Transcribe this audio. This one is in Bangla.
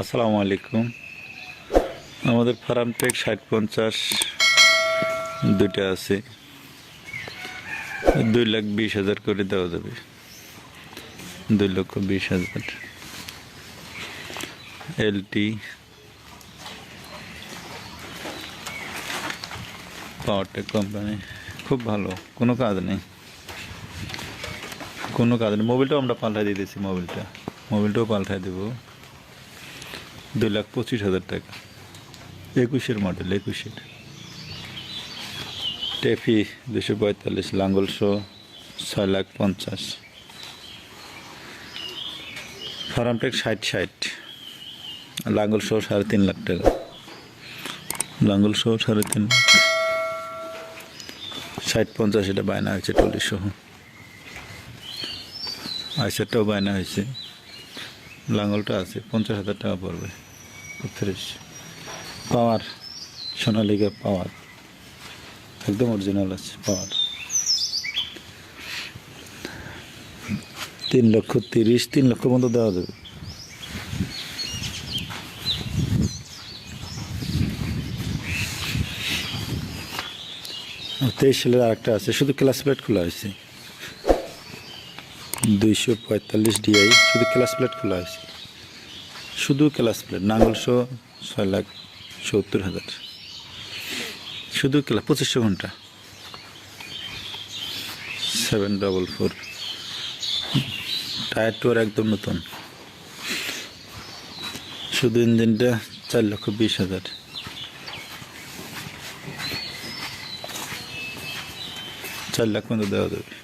আসসালামু আলাইকুম। আমাদের ফার্মটেক 60-50 দুইটা আছে, 2,20,000 করে দেওয়া যাবে। 2,20,000 এলটি পাওয়ারটেক কোম্পানি, খুব ভালো, কোনো কাজ নেই। মোবিলটাও আমরা পাল্টাই দিতেছি, মোবিলটাও পাল্টাই দেবো। 2,25,000 টাকা, 21-এর মডেল, 21-এর টেফি 245, লাঙ্গল শো 6,50,000। ফার্মটেক 60, লাঙ্গল শো 3.5 লাখ টাকা, লাঙ্গল শো 3.5 লাখ। 60-50 এটা বায়না হয়েছে, টলি সহ। আইসারটাও বায়না হয়েছে, লাঙ্গলটা আছে, 50,000 টাকা পড়বে। 30 পাওয়ার, সোনালিকা পাওয়ার, একদম অরিজিনাল আছে পাওয়ার। 3,30,000, 3 লক্ষ পর্যন্ত দেওয়া যাবে। আর 23 সালের আরেকটা আছে, শুধু ক্লাস প্লেট খোলা হয়েছে। 245 DI, শুধু ক্লাস প্লেট খোলা হয়েছে, শুধু ক্লাস প্লেট। নাঙ্গল শো 6,70,000, শুধু ক্লাস, 2500 ঘন্টা। 744 টায়ার টুয়ার একদম নতুন, শুধু ইঞ্জিনটা 4,20,000। 4 লাখ মতো দেওয়া যাবে।